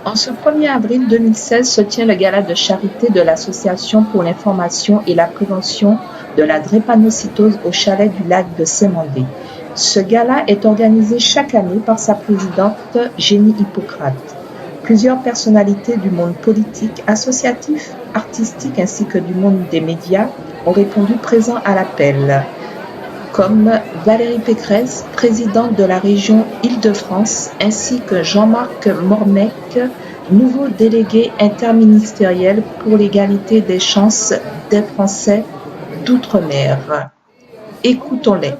En ce 1er avril 2016 se tient le gala de charité de l'Association pour l'information et la prévention de la drépanocytose au chalet du lac de Saint-Mandé. Ce gala est organisé chaque année par sa présidente Jenny Hippocrate. Plusieurs personnalités du monde politique, associatif, artistique ainsi que du monde des médias ont répondu présents à l'appel, comme Valérie Pécresse, présidente de la région Île-de-France, ainsi que Jean-Marc Mormec, nouveau délégué interministériel pour l'égalité des chances des Français d'outre-mer. Écoutons-les.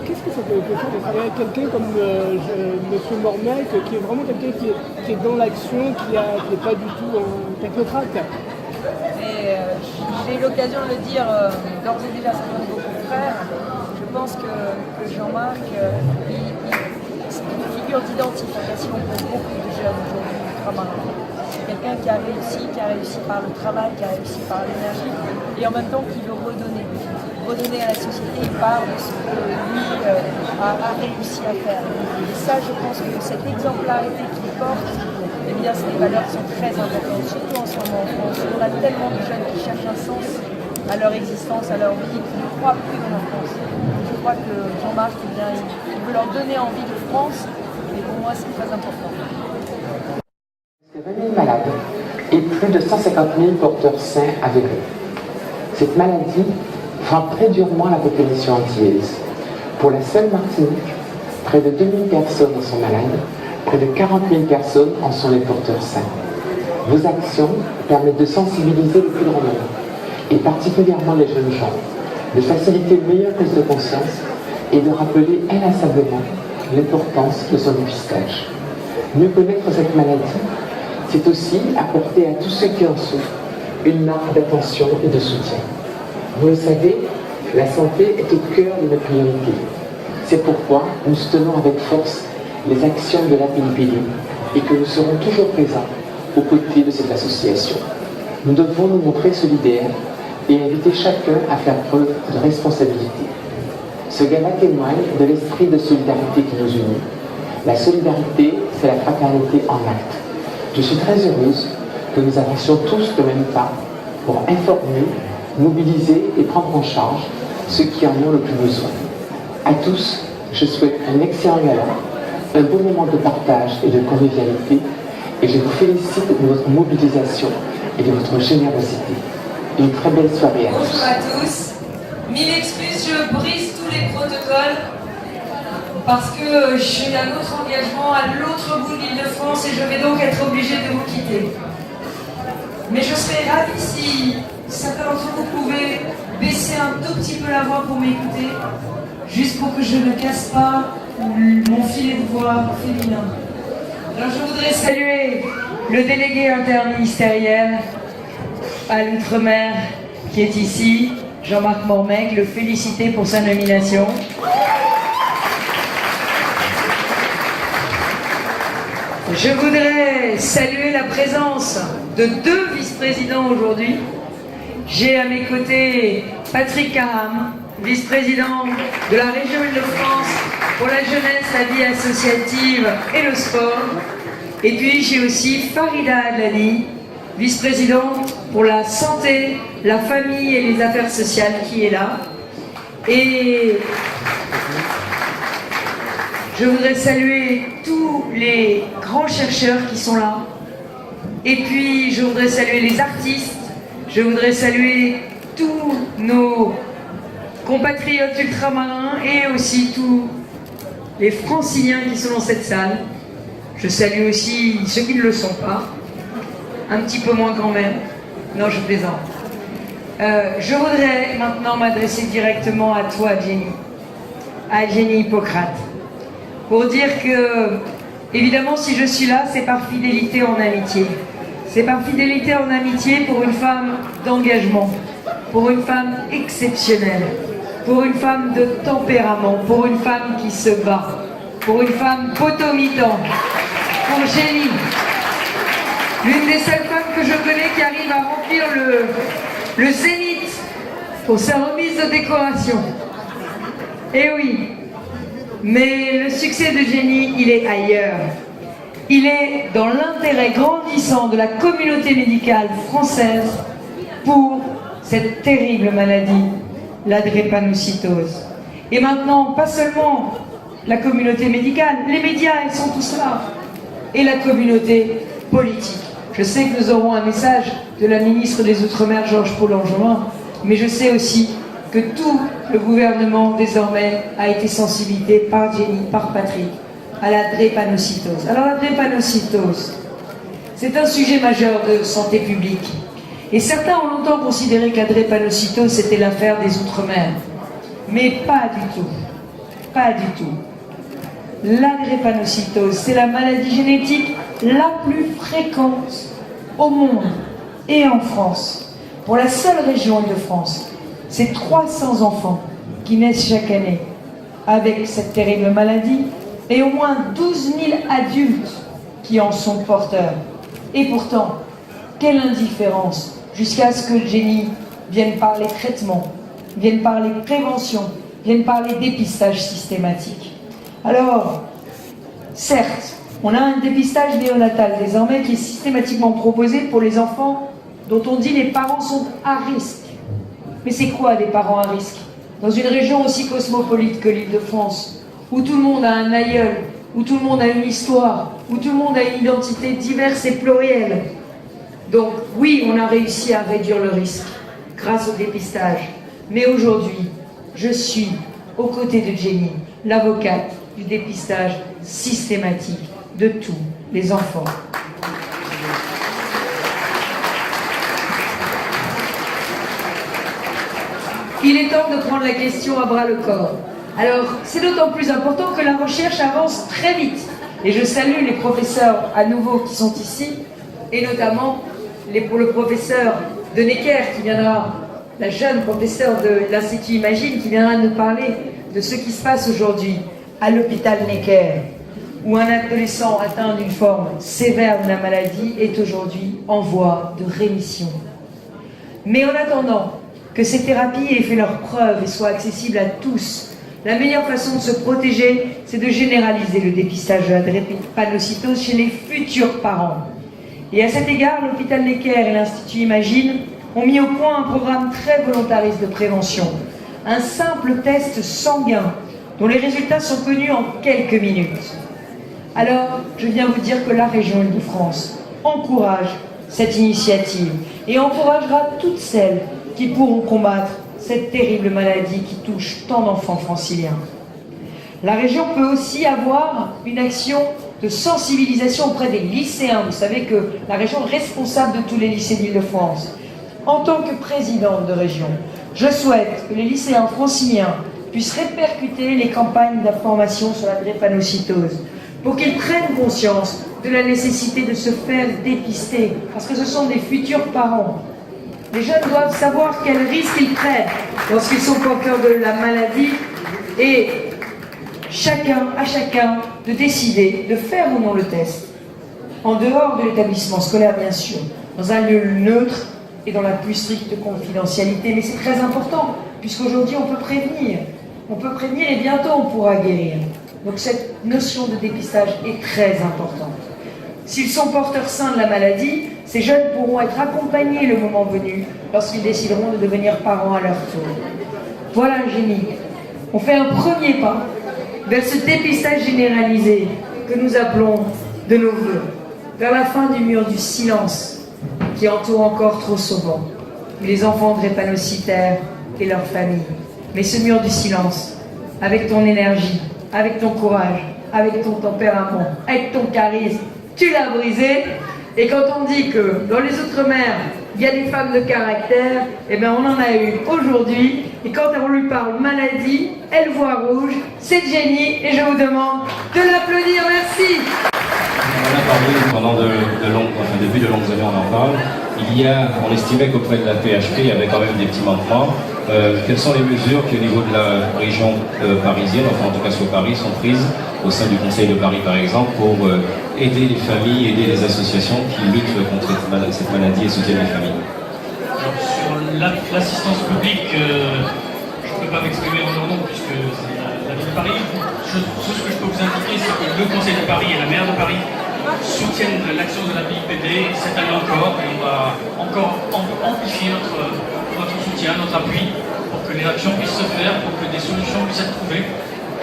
Qu'est-ce que ça peut faire de travailler avec quelqu'un comme M. Mormec, qui est vraiment quelqu'un qui est dans l'action, qui n'est pas du tout un technocrate? J'ai eu l'occasion de le dire d'ores et déjà à certains de vos confrères. Je pense que Jean-Marc c'est une figure d'identification pour beaucoup de jeunes aujourd'hui ultramarins. C'est quelqu'un qui a réussi par le travail, qui a réussi par l'énergie, et en même temps qui veut redonner à la société. Il parle de ce que lui a réussi à faire. Et ça, je pense que cette exemplarité qu'il porte, eh bien, c'est des valeurs qui sont très importantes, surtout en ce moment en France. On a tellement de jeunes qui cherchent un sens à leur existence, à leur vie, qui ne croient plus dans la France. Je crois que Jean-Marc, il veut leur donner envie de France, et pour moi, c'est très important. 20 000 malades et plus de 150 000 porteurs sains avérés. Cette maladie frappe très durement la population antillaise. Pour la seule Martinique, près de 2 000 personnes en sont malades, près de 40 000 personnes en sont les porteurs sains. Vos actions permettent de sensibiliser le plus grand nombre, et particulièrement les jeunes gens, de faciliter une meilleure prise de conscience et de rappeler inlassablement l'importance de son dépistage. Mieux connaître cette maladie, c'est aussi apporter à tous ceux qui en souffrent une marque d'attention et de soutien. Vous le savez, la santé est au cœur de nos priorités. C'est pourquoi nous soutenons avec force les actions de la PNPD et que nous serons toujours présents aux côtés de cette association. Nous devons nous montrer solidaires et inviter chacun à faire preuve de responsabilité. Ce gala témoigne de l'esprit de solidarité qui nous unit. La solidarité, c'est la fraternité en acte. Je suis très heureuse que nous avancions tous le même pas pour informer, mobiliser et prendre en charge ceux qui en ont le plus besoin. À tous, je souhaite un excellent gala, un beau moment de partage et de convivialité, et je vous félicite de votre mobilisation et de votre générosité. Une très belle soirée à tous. Bonjour à tous. 1000 excuses, je brise tous les protocoles parce que j'ai un autre engagement à l'autre bout de l'Île-de-France et je vais donc être obligée de vous quitter. Mais je serais ravie si certains d'entre vous pouvaient baisser un tout petit peu la voix pour m'écouter, juste pour que je ne casse pas mon filet de voix féminin. Alors je voudrais saluer le délégué interministériel à l'Outre-mer qui est ici, Jean-Marc Mormec, le féliciter pour sa nomination. Je voudrais saluer la présence de 2 vice-présidents aujourd'hui. J'ai à mes côtés Patrick Caram, vice-président de la région Île-de-France pour la jeunesse, la vie associative et le sport. Et puis j'ai aussi Farida Adlani, vice-présidente pour la santé, la famille et les affaires sociales qui est là. Et je voudrais saluer tous les grands chercheurs qui sont là. Et puis je voudrais saluer les artistes. Je voudrais saluer tous nos compatriotes ultramarins et aussi tous les franciliens qui sont dans cette salle. Je salue aussi ceux qui ne le sont pas. Un petit peu moins quand même. Non, je plaisante. Je voudrais maintenant m'adresser directement à toi, Jenny. À Jenny Hippocrate. Pour dire que, évidemment, si je suis là, c'est par fidélité en amitié. C'est par fidélité en amitié pour une femme d'engagement, pour une femme exceptionnelle, pour une femme de tempérament, pour une femme qui se bat. pour une femme potomitan, pour Jenny, l'une des seules femmes que je connais qui arrive à remplir le zénith pour sa remise de décoration. Eh oui, mais le succès de Jenny, il est ailleurs. Il est dans l'intérêt grandissant de la communauté médicale française pour cette terrible maladie, la drépanocytose. Et maintenant, pas seulement la communauté médicale, les médias, ils sont tous là. Et la communauté politique. Je sais que nous aurons un message de la ministre des Outre-mer, Georges Paul-Langevin, mais je sais aussi que tout le gouvernement, désormais, a été sensibilisé par Jenny, par Patrick, à la drépanocytose. Alors la drépanocytose, c'est un sujet majeur de santé publique. Et certains ont longtemps considéré que la drépanocytose, c'était l'affaire des Outre-mer. Mais pas du tout. Pas du tout. La drépanocytose, c'est la maladie génétique la plus fréquente au monde et en France. Pour la seule région Île-de-France, c'est 300 enfants qui naissent chaque année avec cette terrible maladie et au moins 12 000 adultes qui en sont porteurs. Et pourtant, quelle indifférence jusqu'à ce que Jenny vienne parler traitement, vienne parler prévention, vienne parler dépistage systématique. Alors, certes, on a un dépistage néonatal désormais qui est systématiquement proposé pour les enfants dont on dit les parents sont à risque. Mais c'est quoi des parents à risque? Dans une région aussi cosmopolite que l'Île-de-France, où tout le monde a un aïeul, où tout le monde a une histoire, où tout le monde a une identité diverse et plurielle. Donc oui, on a réussi à réduire le risque grâce au dépistage. Mais aujourd'hui, je suis aux côtés de Jenny, l'avocate du dépistage systématique de tous les enfants. Il est temps de prendre la question à bras-le-corps. Alors, c'est d'autant plus important que la recherche avance très vite. Et je salue les professeurs à nouveau qui sont ici, et notamment pour le professeur de Necker qui viendra, la jeune professeure de l'Institut Imagine qui viendra nous parler de ce qui se passe aujourd'hui à l'hôpital Necker, où un adolescent atteint d'une forme sévère de la maladie est aujourd'hui en voie de rémission. Mais en attendant que ces thérapies aient fait leurs preuves et soient accessibles à tous, la meilleure façon de se protéger, c'est de généraliser le dépistage de la drépanocytose chez les futurs parents. Et à cet égard, l'hôpital Necker et l'Institut Imagine ont mis au point un programme très volontariste de prévention. Un simple test sanguin dont les résultats sont connus en quelques minutes. Alors, je viens vous dire que la région Île-de-France encourage cette initiative et encouragera toutes celles qui pourront combattre cette terrible maladie qui touche tant d'enfants franciliens. La région peut aussi avoir une action de sensibilisation auprès des lycéens. Vous savez que la région est responsable de tous les lycées d'Île-de-France. En tant que présidente de région, je souhaite que les lycéens franciliens puissent répercuter les campagnes d'information sur la drépanocytose pour qu'ils prennent conscience de la nécessité de se faire dépister, parce que ce sont des futurs parents. Les jeunes doivent savoir quels risques ils prennent lorsqu'ils sont porteurs de la maladie et à chacun de décider de faire ou non le test, en dehors de l'établissement scolaire bien sûr, dans un lieu neutre et dans la plus stricte confidentialité. Mais c'est très important, puisqu'aujourd'hui on peut prévenir et bientôt on pourra guérir. Donc cette notion de dépistage est très importante. S'ils sont porteurs sains de la maladie, ces jeunes pourront être accompagnés le moment venu lorsqu'ils décideront de devenir parents à leur tour. Voilà, Jenny, on fait un premier pas vers ce dépistage généralisé que nous appelons de nos voeux, vers la fin du mur du silence qui entoure encore trop souvent les enfants drépanocytaires et leurs familles. Mais ce mur du silence, avec ton énergie, avec ton courage, avec ton tempérament, avec ton charisme, tu l'as brisé. Et quand on dit que dans les Outre-mer, il y a des femmes de caractère, eh bien on en a une aujourd'hui. Et quand on lui parle maladie, elle voit rouge. C'est Jenny et je vous demande de l'applaudir. Merci. On en a parlé pendant depuis de longues années, on en parle. on estimait qu'auprès de la PHP, il y avait quand même des petits manquements. Quelles sont les mesures qui, au niveau de la région parisienne, enfin en tout cas sur Paris, sont prises au sein du Conseil de Paris, par exemple, pour aider les familles, aider les associations qui luttent contre cette maladie et soutiennent les familles? Alors, sur l'assistance publique, je ne peux pas m'exprimer en leur nom puisque c'est la ville de Paris. Ce que je peux vous indiquer, c'est que le Conseil de Paris et la maire de Paris soutiennent l'action de la BIPD cette année encore, et on va encore amplifier notre soutien, notre appui pour que les actions puissent se faire, pour que des solutions puissent être trouvées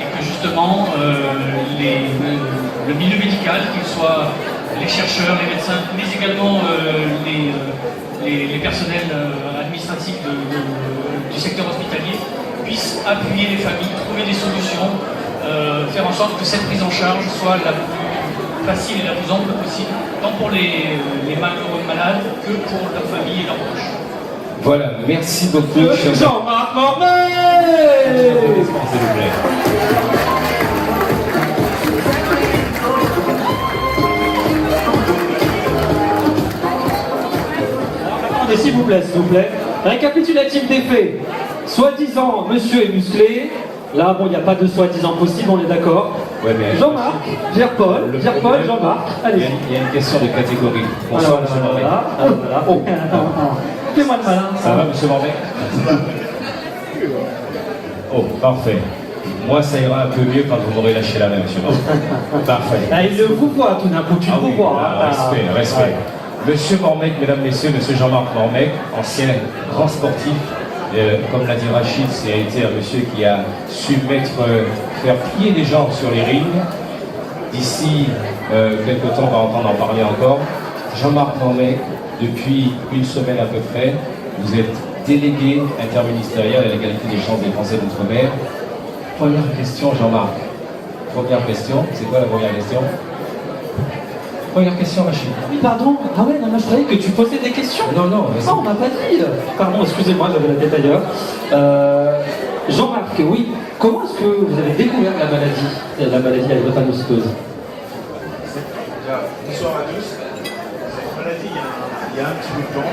et que justement le milieu médical, qu'il soit les chercheurs, les médecins, mais également les personnels administratifs du secteur hospitalier puissent appuyer les familles, trouver des solutions, faire en sorte que cette prise en charge soit la plus facile et la plus ample possible, tant pour les malheureux malades que pour leur famille et leurs proches. Voilà, merci beaucoup. Jean-Marc Mormet. S'il vous plaît. Attendez, s'il vous plaît. Récapitulatif des faits. Soi-disant, monsieur est musclé. Là, bon, il n'y a pas de soi-disant possible, on est d'accord. Ouais, mais Jean-Marc, Pierre-Paul, Jean-Marc, allez-y. Il y a une question de catégorie. Bonsoir, monsieur Mormet. Voilà. Oh, fais-moi le malin. Ça va, monsieur Mormet? Oh, parfait. Moi, ça ira un peu mieux quand vous m'aurez lâché la main, monsieur Mormet. Parfait. Ah, il vous voit tout d'un coup, tu le vois. Respect. Ouais. Monsieur Mormet, mesdames, messieurs, monsieur Jean-Marc Mormet, ancien grand sportif. Comme l'a dit Rachid, c'est été un monsieur qui a su faire plier les gens sur les rings. D'ici quelques temps, on va entendre en parler encore. Jean-Marc Mormet, depuis une semaine à peu près, vous êtes délégué interministériel à l'égalité des chances des Français d'outre-mer. Première question, Jean-Marc. Première question, c'est quoi la première question? Première question, Rachid. Oui, pardon. Ah ouais, non, moi je croyais que tu posais des questions. Non, non, on m'a pas dit. Pardon, excusez-moi, j'avais la tête ailleurs. Jean-Marc, oui, comment est-ce que vous avez découvert la maladie à la drépanocytose? Bonsoir à tous. Cette maladie, il y a un petit bout de temps,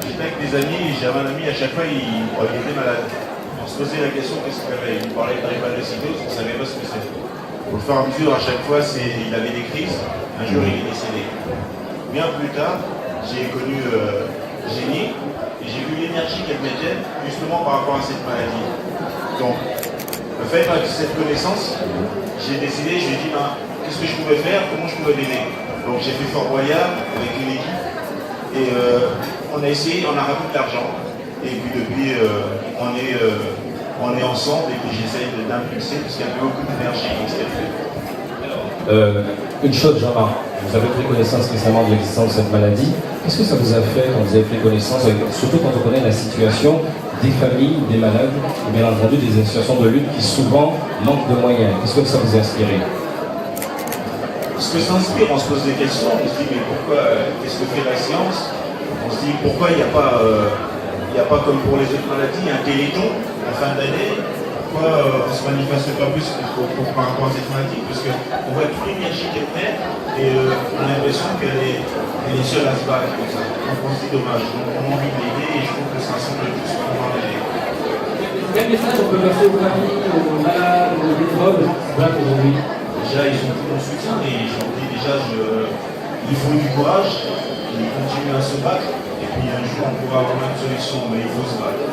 j'étais avec des amis et j'avais un ami, à chaque fois il était malade. On se posait la question qu'est-ce qu'il avait. Il nous parlait de drépanocytose, on ne savait pas ce que c'était. Au fur et à mesure, à chaque fois, il avait des crises. Un jour, il est décédé. Bien plus tard, j'ai connu Génie et j'ai vu l'énergie qu'elle mettait justement par rapport à cette maladie. Donc, le fait de cette connaissance, j'ai décidé, je lui ai dit, qu'est-ce que je pouvais faire, comment je pouvais l'aider. Donc, j'ai fait Fort Boyard avec une équipe et on a essayé, on a ramené de l'argent. Et puis, depuis, on est ensemble et puis j'essaye d'impulser parce qu'il y a beaucoup d'énergie dans ce qu'elle fait. Une chose, Jean-Marc, vous avez pris connaissance récemment de l'existence de cette maladie. Qu'est-ce que ça vous a fait quand vous avez pris connaissance, surtout quand on connaît la situation des familles, des malades, et bien entendu des associations de lutte qui souvent manquent de moyens? Qu'est-ce que ça vous a inspiré? Ce que ça inspire, on se pose des questions, on se dit mais pourquoi, qu'est-ce que fait la science? On se dit pourquoi il n'y a pas comme pour les autres maladies, un téléthon en fin d'année? Pourquoi on ne se manifeste pas plus par rapport à cette maladie? Parce qu'on voit toute l'énergie qu'elle met et on a l'impression qu'elle est seule à se battre comme ça. Donc on se dit dommage. Donc on a envie de l'aider et je trouve que ça rassemble tous pour pouvoir l'aider. Quel message on peut passer aux familles, aux malades, aux bénévoles aujourd'hui? Déjà, ils ont tout mon soutien et j'en dis déjà, il faut du courage, ils continuent à se battre et puis un jour on pourra avoir une solution, mais il faut se battre.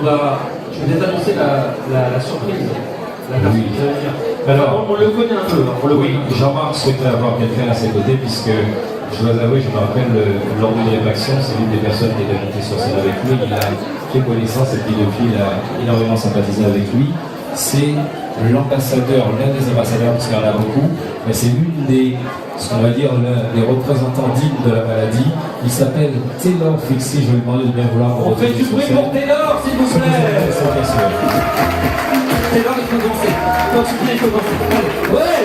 Je vais peut-être annoncer la surprise. La personne qui va venir. Alors, on le connaît un peu. Oui, Jean-Marc souhaitait avoir quelqu'un à ses côtés, puisque je dois avouer, je me rappelle, lors d'une rédaction, c'est l'une des personnes qui était montée sur scène avec lui. Il a fait connaissance et puis depuis, il a énormément sympathisé avec lui. C'est l'ambassadeur, l'un des ambassadeurs, parce qu'il y en a beaucoup, mais c'est l'une des, ce qu'on va dire, l'un des représentants dignes de la maladie. Il s'appelle Taylor Fixie. Je vais lui demander de bien vouloir me On fait du bruit pour Taylor, s'il vous plaît. Taylor, il faut danser. Quand tu viens, il faut danser. Ouais.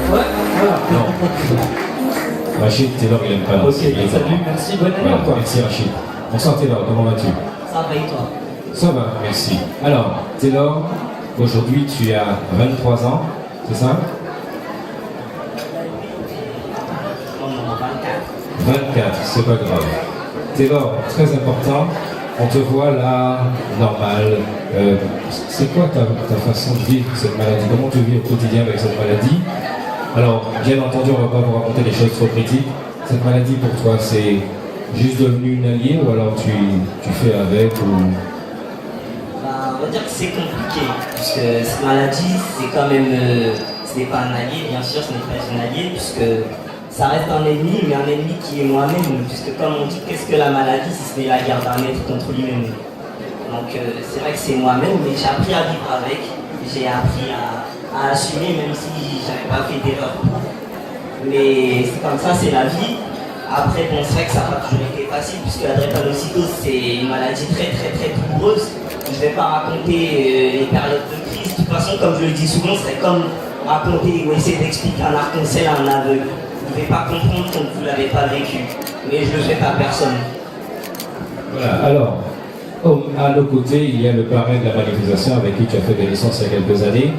Voilà. Non. Rachid, Taylor, il aime pas danser. Ok, salut, merci, bonne année. Voilà, merci Rachid. Bonsoir Taylor, comment vas-tu? Ça va et toi? Ça va, merci. Alors, Taylor, aujourd'hui tu as 23 ans, c'est ça? On en a 24. 24, c'est pas grave. Taylor, très important, on te voit là, normal. C'est quoi ta façon de vivre cette maladie? Comment tu vis au quotidien avec cette maladie? Alors, bien entendu, on ne va pas vous raconter des choses trop critiques. Cette maladie, pour toi, c'est juste devenu une alliée ou alors tu fais avec ou... On va dire que c'est compliqué, puisque cette maladie, c'est quand même... ce n'est pas un allié, bien sûr, ce n'est pas une alliée, puisque ça reste un ennemi, mais un ennemi qui est moi-même, puisque comme on dit, qu'est-ce que la maladie si ce n'est la guerre d'un être contre lui-même? Donc c'est vrai que c'est moi-même, mais j'ai appris à vivre avec, j'ai appris à assumer, même si j'avais pas fait d'erreur. Mais c'est comme ça, c'est la vie. Après, bon, c'est vrai que ça n'a pas toujours été facile, puisque la drépanocytose, c'est une maladie très douloureuse. Je ne vais pas raconter les périodes de crise. De toute façon, comme je le dis souvent, c'est comme raconter ou essayer d'expliquer un arc-en-ciel à un aveugle. Vous ne pouvez pas comprendre quand vous ne l'avez pas vécu. Mais je ne le fais pas à personne. Voilà, alors, à nos côtés, il y a le parrain de la manifestation avec qui tu as fait des naissances il y a quelques années.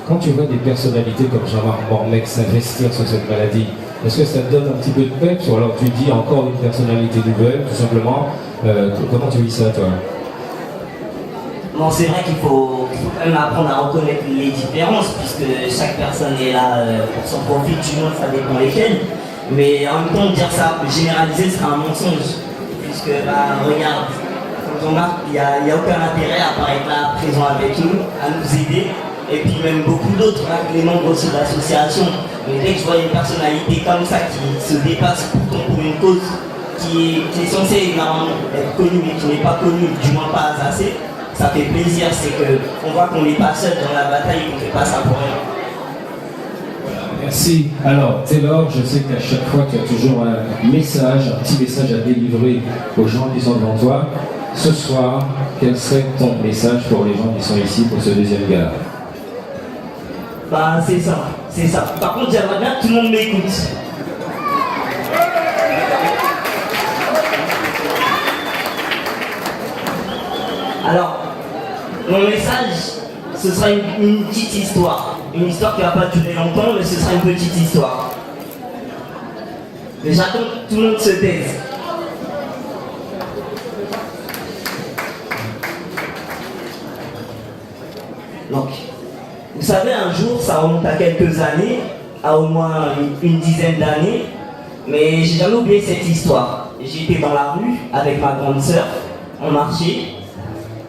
Quand tu vois des personnalités comme Jean-Marc Mormec s'investir sur cette maladie, est-ce que ça te donne un petit peu de peps ou alors tu dis encore une personnalité nouvelle, tout simplement? Comment tu vis ça, toi? Bon, c'est vrai qu'il faut quand même apprendre à reconnaître les différences, puisque chaque personne est là pour son profit, du moins ça dépend lesquelles. Mais en même temps, dire ça, généraliser, serait un mensonge. Puisque, regarde, comme Jean-Marc, il n'y a aucun intérêt à apparaître là, présent avec nous, à nous aider. Et puis même beaucoup d'autres, les membres aussi de l'association. Mais dès que je vois une personnalité comme ça qui se dépasse pourtant pour une cause qui est censée normalement être connue, mais qui n'est pas connue, du moins pas assez, ça fait plaisir, c'est qu'on voit qu'on n'est pas seul dans la bataille, qu'on ne fait pas ça pour rien. Merci. Alors, Taylor, je sais qu'à chaque fois, tu as toujours un message, un petit message à délivrer aux gens qui sont devant toi. Ce soir, quel serait ton message pour les gens qui sont ici pour ce deuxième gala? C'est ça, c'est ça. Par contre, j'aimerais bien que tout le monde m'écoute. Alors, mon message, ce sera une petite histoire. Une histoire qui ne va pas durer longtemps, mais ce sera une petite histoire. Mais j'attends que tout le monde se taise. Donc, vous savez, un jour, ça remonte à quelques années, à au moins une dizaine d'années, mais j'ai jamais oublié cette histoire. J'étais dans la rue avec ma grande sœur, on marchait,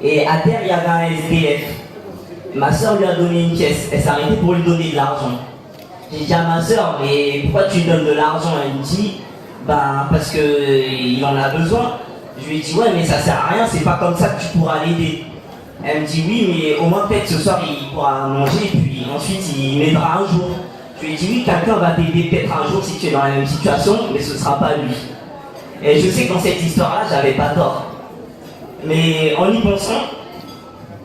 et à terre, il y avait un SDF. Ma sœur lui a donné une pièce, elle s'est arrêtée pour lui donner de l'argent. J'ai dit à ma sœur, mais pourquoi tu lui donnes de l'argent? Elle me dit, parce qu'il en a besoin. Je lui ai dit, ouais, mais ça sert à rien, c'est pas comme ça que tu pourras l'aider. Elle me dit, oui, mais au moins peut-être ce soir il pourra manger, puis ensuite il m'aidera un jour. Je lui ai dit, oui, quelqu'un va t'aider peut-être un jour si tu es dans la même situation, mais ce sera pas lui. Et je sais que dans cette histoire-là, j'avais pas tort. Mais en y pensant,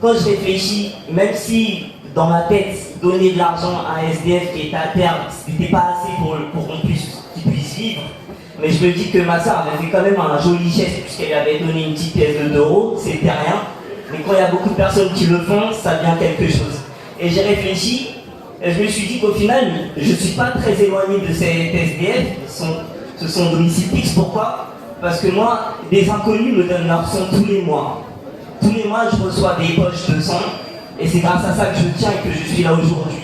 quand je réfléchis, même si dans ma tête, donner de l'argent à un SDF qui est à terre, c'était pas assez pour qu'il puisse vivre, mais je me dis que ma soeur avait fait quand même un joli geste puisqu'elle avait donné une petite pièce de 2 €, c'était rien. Mais quand il y a beaucoup de personnes qui le font, ça devient quelque chose. Et j'ai réfléchi, et je me suis dit qu'au final, je ne suis pas très éloigné de ces SDF, ce sont domicile fixe. Pourquoi? Parce que moi, des inconnus me donnent leur sang tous les mois. Tous les mois, je reçois des poches de sang, et c'est grâce à ça que je tiens et que je suis là aujourd'hui.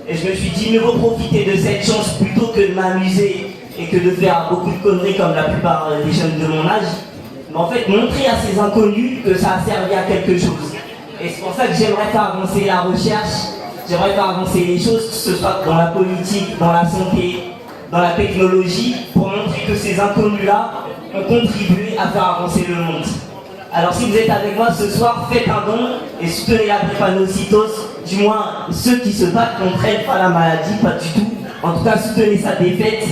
Et je me suis dit, mieux vaut profiter de cette chance plutôt que de m'amuser et que de faire beaucoup de conneries comme la plupart des jeunes de mon âge. Mais en fait, montrer à ces inconnus que ça a servi à quelque chose. Et c'est pour ça que j'aimerais faire avancer la recherche, j'aimerais faire avancer les choses, que ce soit dans la politique, dans la santé, dans la technologie, pour montrer que ces inconnus-là ont contribué à faire avancer le monde. Alors si vous êtes avec moi ce soir, faites un don et soutenez la drépanocytose, du moins ceux qui se battent contre elle, pas la maladie, pas du tout. En tout cas, soutenez sa défaite.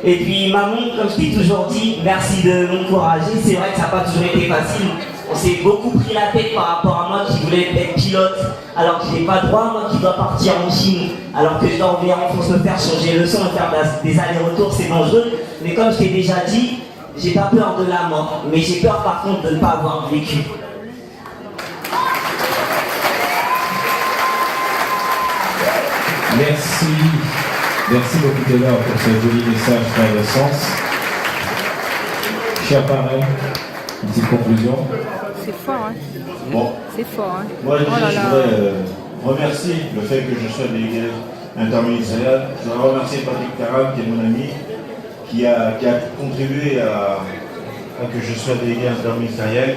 Et puis maman, comme je t'ai toujours dit, merci de m'encourager. C'est vrai que ça n'a pas toujours été facile. On s'est beaucoup pris la tête par rapport à moi qui voulais être pilote, alors que je n'ai pas le droit, moi qui dois partir en Chine, alors que je dois revenir en France me faire changer le sang et faire des allers-retours, c'est dangereux. Mais comme je t'ai déjà dit, j'ai pas peur de la mort, mais j'ai peur par contre de ne pas avoir vécu. Merci beaucoup Taylor pour ce joli message dans le sens. Cher parrain, une petite conclusion. C'est fort, hein. Bon. C'est fort, hein. Moi, déjà, Oh là je là. voudrais remercier le fait que je sois délégué interministériel. Je voudrais remercier Patrick Taram, qui est mon ami, qui a contribué à que je sois délégué interministériel,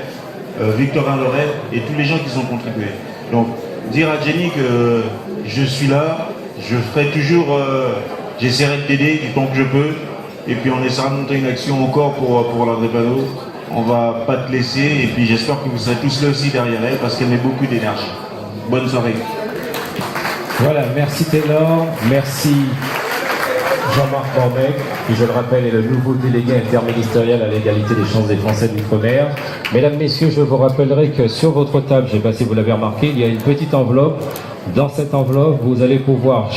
Victorin Loret et tous les gens qui ont contribué. Donc, dire à Jenny que je suis là, je ferai toujours, j'essaierai de t'aider du temps que je peux, et puis on essaiera de monter une action encore pour la Drépano. On va pas te laisser, et puis j'espère que vous serez tous là aussi derrière elle, parce qu'elle met beaucoup d'énergie. Bonne soirée. Voilà, merci Ténor, merci Jean-Marc Mormec, qui je le rappelle est le nouveau délégué interministériel à l'égalité des chances des Français de l'Outre-mer. Mesdames, Messieurs, je vous rappellerai que sur votre table, je ne sais pas si vous l'avez remarqué, il y a une petite enveloppe. Dans cette enveloppe, vous allez pouvoir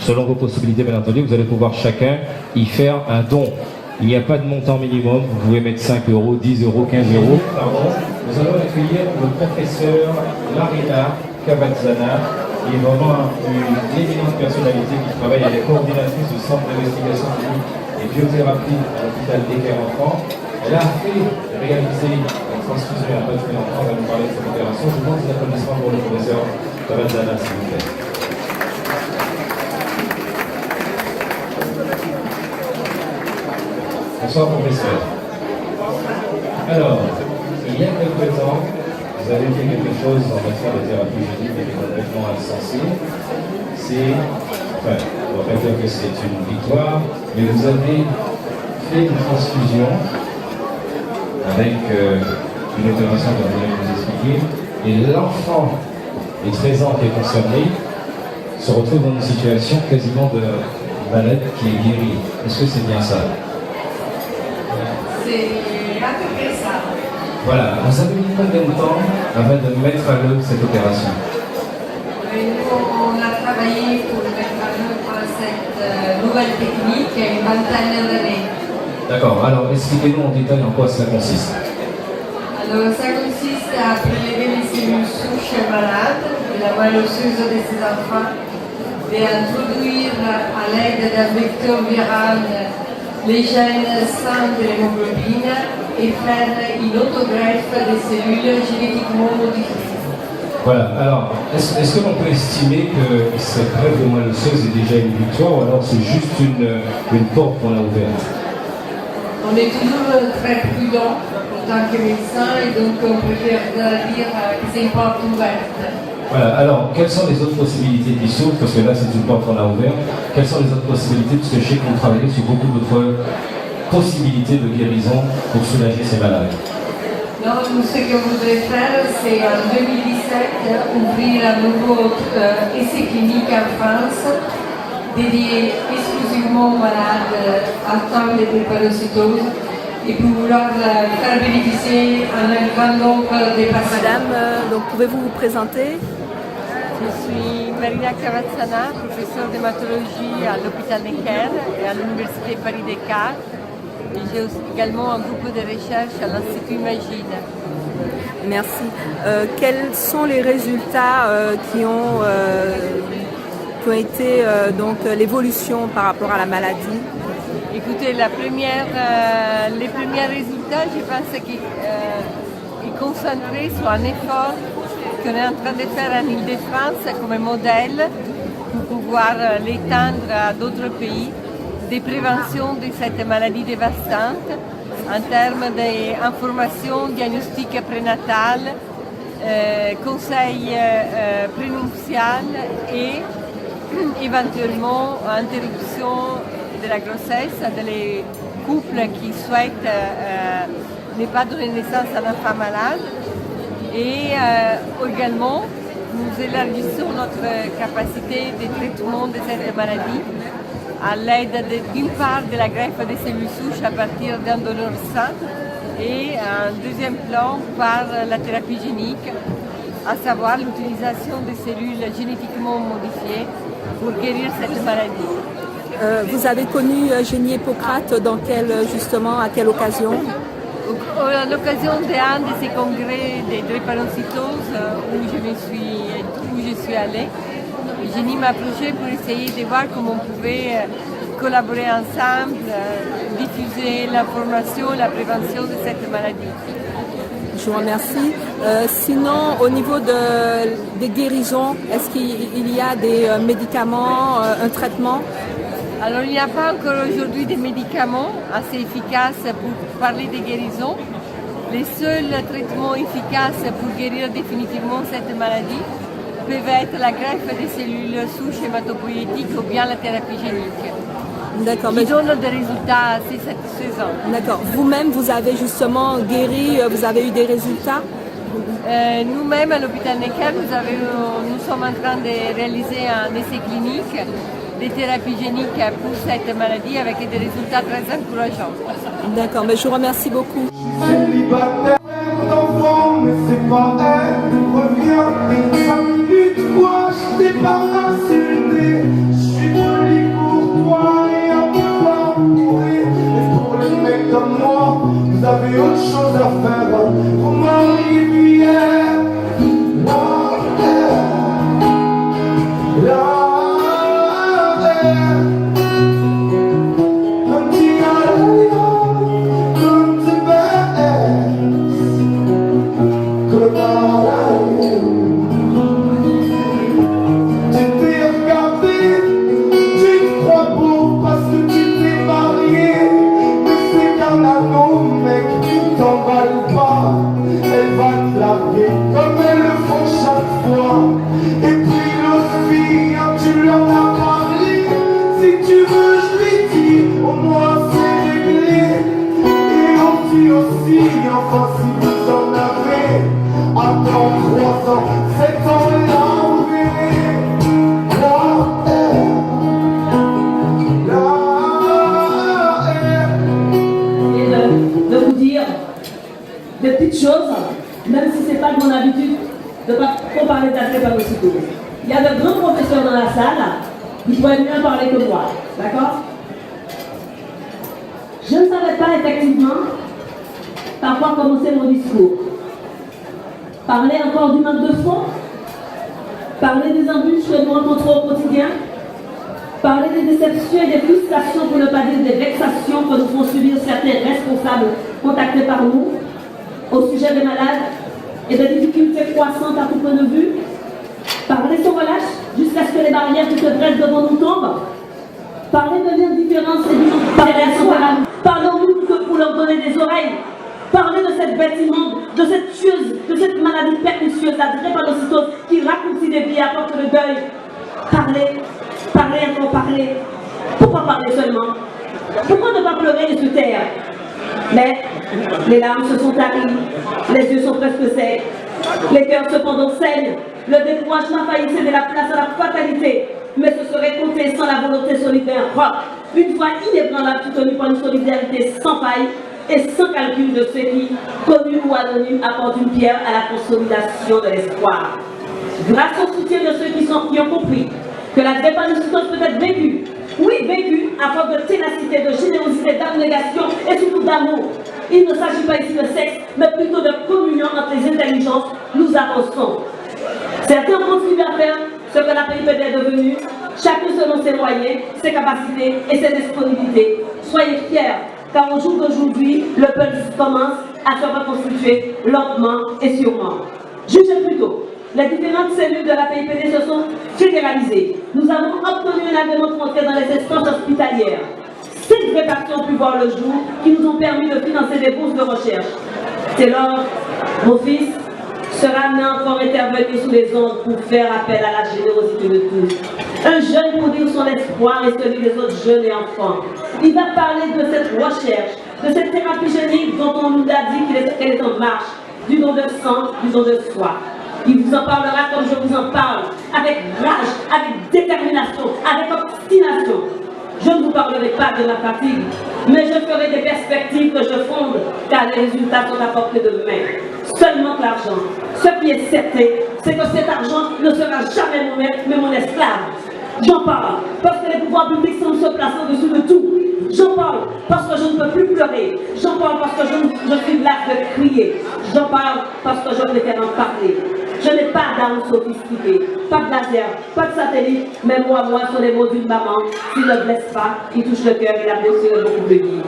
selon vos possibilités bien entendu, vous allez pouvoir chacun y faire un don. Il n'y a pas de montant minimum, vous pouvez mettre 5 €, 10 €, 15 €. Pardon. Nous allons accueillir le professeur Marina Cavazzana, qui est vraiment une éminente personnalité qui travaille à la coordinatrice du Centre d'investigation clinique et biothérapie à l'hôpital Necker en France. Elle a réalisé la transfusion à pas très longtemps, on va nous parler de cette opération. Je vous demande des applaudissements pour le professeur Cavazzana, s'il vous plaît. Bonsoir, professeur. Alors, il y a quelques temps, vous avez fait quelque chose en matière de thérapie génique qui est complètement insensé. On ne va pas dire que c'est une victoire, mais vous avez fait une transfusion avec une opération que vous allez nous expliquer, et l'enfant de 13 ans qui est concerné se retrouve dans une situation quasiment de malade qui est guérie. Est-ce que c'est bien ça? C'est à peu près ça. Voilà, vous avez mis combien de temps avant de mettre à l'œuvre cette opération? Nous, on a travaillé pour mettre à l'œuvre cette nouvelle technique il y a une vingtaine d'années. D'accord, alors expliquez-nous en détail en quoi cela consiste. Alors, ça consiste à prélever les cellules souches malades de la moelle osseuse de ces enfants et à introduire à l'aide d'un vecteur viral les gènes sains de l'hémoglobine et faire une autogreffe des cellules génétiquement modifiées. Voilà, alors, est-ce que l'on peut estimer que cette greffe de moelle osseuse est déjà une victoire ou alors c'est juste une porte qu'on a ouverte? On est toujours très prudent en tant que médecin et donc on préfère dire que c'est une porte ouverte. Voilà, alors, quelles sont les autres possibilités qui s'ouvrent? Parce que là, c'est une porte qu'on a ouverte. Quelles sont les autres possibilités? Parce que je sais qu'on travaille sur beaucoup d'autres possibilités de guérison pour soulager ces malades. Non, ce que vous voudrez faire, c'est en 2017 ouvrir un nouveau essai clinique en France dédié exclusivement aux malades atteints de drépanocytose et pour vouloir faire bénéficier un grand nombre de patients. Madame, donc pouvez-vous vous présenter? Je suis Marina Cavazzana, professeure d'hématologie à l'hôpital Necker et à l'université Paris-Descartes. Et j'ai également un groupe de recherche à l'Institut Imagine. Merci. Quels sont les résultats qui ont été donc l'évolution par rapport à la maladie? Écoutez, les premiers résultats, je pense qu'ils concentrés sur un effort qu'on est en train de faire en Île-de-France comme modèle pour pouvoir l'étendre à d'autres pays, de prévention de cette maladie dévastante en termes d'information, diagnostic prénatal, conseil prénuptial et éventuellement interruption de la grossesse dans les couples qui souhaitent ne pas donner naissance à un enfant malade. Et également, nous élargissons notre capacité de traitement de cette maladie à l'aide d'une part de la greffe des cellules souches à partir d'un donneur sain et en deuxième plan par la thérapie génique, à savoir l'utilisation des cellules génétiquement modifiées pour guérir cette maladie. Vous avez connu Eugénie Hippocrate à quelle occasion? À l'occasion d'un de ces congrès de drépanocytose où je suis allée. Eugénie m'a approché pour essayer de voir comment on pouvait collaborer ensemble, diffuser l'information, la prévention de cette maladie. Je vous remercie. Sinon, au niveau des guérisons, est-ce qu'il y a des médicaments, un traitement? Alors, il n'y a pas encore aujourd'hui des médicaments assez efficaces pour parler des guérisons. Les seuls traitements efficaces pour guérir définitivement cette maladie peuvent être la greffe des cellules souches hématopoïétiques ou bien la thérapie génique. D'accord. Qui donne des résultats assez satisfaisants. D'accord. Vous-même, vous avez justement guéri, vous avez eu des résultats? Nous-mêmes, à l'hôpital Necker, nous sommes en train de réaliser un essai clinique des thérapies géniques pour cette maladie avec des résultats très encourageants. D'accord, mais je vous remercie beaucoup. Célibataire d'enfant, mais c'est pas elle, reviens, 5 minutes, moi je t'ai pas insulté, je suis poli pour toi et un peu pas bourré, mais pour les mecs comme moi, vous avez autre chose à faire, Romain Rivière, comme elles le font chaque fois. Et puis l'autre fille, tu leur as parlé. Si tu veux, je lui dis, au moins c'est réglé. Et on dit aussi, enfin si vous en avez, attends 3 ans, 7 ans là, on verrait. Et de vous dire des petites choses, même si ce n'est pas de mon habitude de ne pas trop parler de la drépanocytose. Il y a de grands professeurs dans la salle qui pourraient mieux parler que moi, d'accord? Je ne savais pas effectivement par quoi commencer mon discours. Parler encore du manque de fonds, parler des embûches que nous rencontrons au quotidien, parler des déceptions et des frustrations, pour ne pas dire des vexations que nous font subir certains responsables contactés par nous, au sujet des malades et des difficultés croissantes à tout point de vue. Parler sans relâche jusqu'à ce que les barrières qui se dressent devant nous tombent. Parler de l'indifférence et du non-parler. Parlons-nous pour leur donner des oreilles. Parler de cette bête immonde, de cette tueuse, de cette maladie pernicieuse, la drépanocytose qui raccourcit des vies, apporte le deuil. Parler, parler, encore parler. Pourquoi parler seulement? Pourquoi ne pas pleurer et se taire? Mais les larmes se sont taries, les yeux sont presque secs, les cœurs cependant saignent, le découragement faillit céder la place à la fatalité, mais ce serait compté sans la volonté solidaire propre, une foi inébranlable soutenue par une solidarité sans faille et sans calcul de ceux qui, connus ou anonymes, apportent une pierre à la consolidation de l'espoir. Grâce au soutien de ceux qui ont compris que la drépanocytose peut être vécue, oui, vécue à force de ténacité, de générosité, d'abnégation et surtout d'amour. Il ne s'agit pas ici de sexe, mais plutôt de communion entre les intelligences. Nous avançons. Certains continuent à faire ce que la PIPD est devenue, chacun selon ses moyens, ses capacités et ses disponibilités. Soyez fiers, car au jour d'aujourd'hui, le peuple commence à se reconstituer lentement et sûrement. Jugez plutôt. Les différentes cellules de la PIPD se sont fédéralisées. Nous avons obtenu un agrément de rentrer dans les instances hospitalières. 5 réparties ont pu voir le jour qui nous ont permis de financer des bourses de recherche. C'est lors, mon fils sera amené encore intervenir sous les ondes pour faire appel à la générosité de tous. Un jeune pour dire son espoir et celui des autres jeunes et enfants. Il va parler de cette recherche, de cette thérapie génique dont on nous a dit qu'elle est en marche, du don de sang, du don de soi. Il vous en parlera comme je vous en parle, avec rage, avec détermination, avec obstination. Je ne vous parlerai pas de ma fatigue, mais je ferai des perspectives que je fonde, car les résultats sont à portée de main. Seulement l'argent. Ce qui est certain, c'est que cet argent ne sera jamais mon maître, mais mon esclave. J'en parle parce que les pouvoirs publics semblent se placer au-dessus de tout. J'en parle parce que je ne peux plus pleurer. J'en parle parce que je suis là de crier. J'en parle parce que je préfère en parler. Je n'ai pas d'armes sophistiquées, pas de laser, pas de satellite, mais moi sur les mots d'une maman, s'il ne blesse pas, il touche le cœur et la blessure est beaucoup plus vive.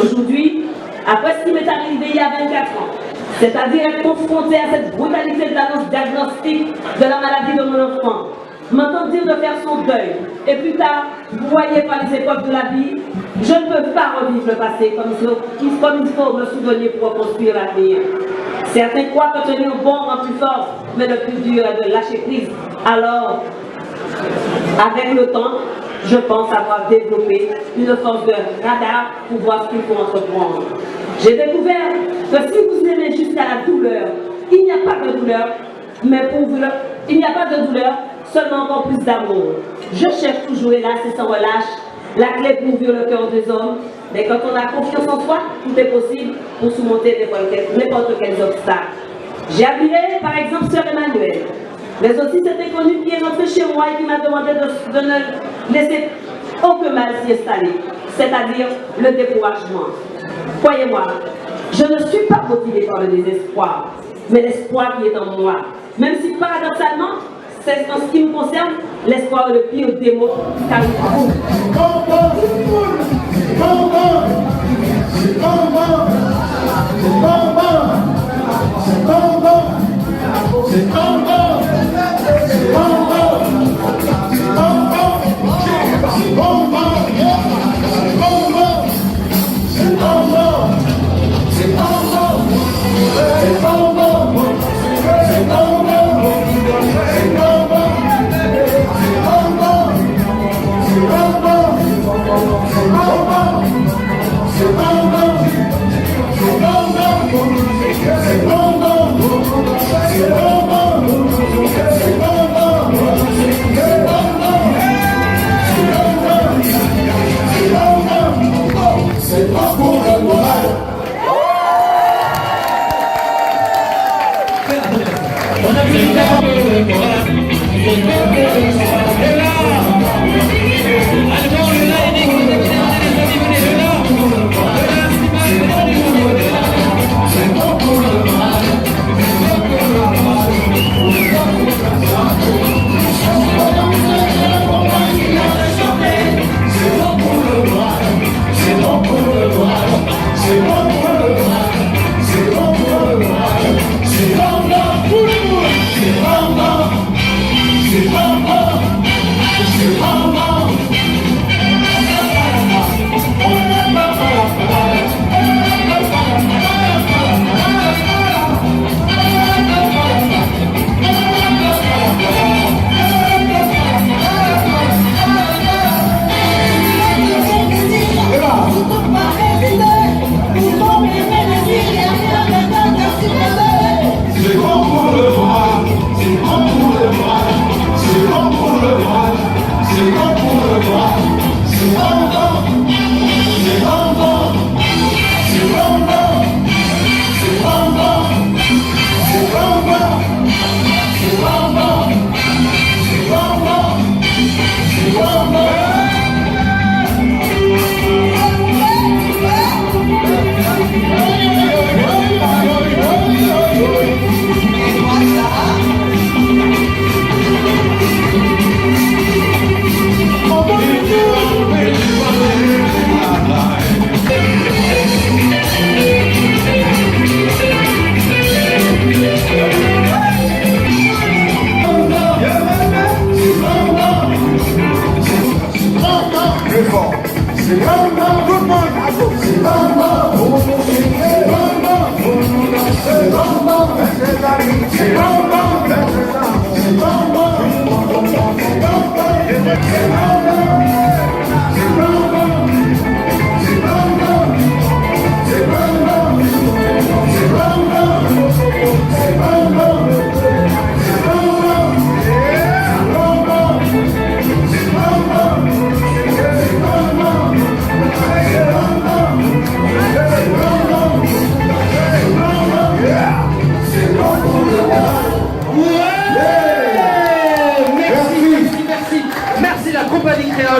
Aujourd'hui, après ce qui m'est arrivé il y a 24 ans, c'est-à-dire être confronté à cette brutalité de l'annonce diagnostique de la maladie de mon enfant, m'entendre dire de faire son deuil, et plus tard, broyé par les épreuves de la vie, je ne peux pas revivre le passé comme il faut me souvenir pour construire l'avenir. Certains croient que tenir bon rend plus fort, mais le plus dur est de lâcher prise. Alors, avec le temps, je pense avoir développé une force de radar pour voir ce qu'il faut entreprendre. J'ai découvert que si vous aimez jusqu'à la douleur, il n'y a pas de douleur, mais pour vous, il n'y a pas de douleur, seulement encore plus d'amour. Je cherche toujours, hélas, et sans relâche, la clé pour ouvrir le cœur des hommes. Mais quand on a confiance en soi, tout est possible pour surmonter n'importe quels obstacles. J'ai admiré, par exemple, Sœur Emmanuel, mais aussi cette inconnue qui est rentrée chez moi et qui m'a demandé de ne laisser aucun mal s'y installer, c'est-à-dire le découragement. Croyez-moi, je ne suis pas motivée par le désespoir, mais l'espoir qui est en moi. Même si paradoxalement, c'est en ce qui me concerne, l'espoir est le pire démon car il trouve.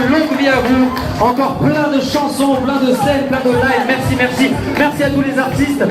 Longue vie à vous, encore plein de chansons, plein de scènes, plein de lives, merci à tous les artistes.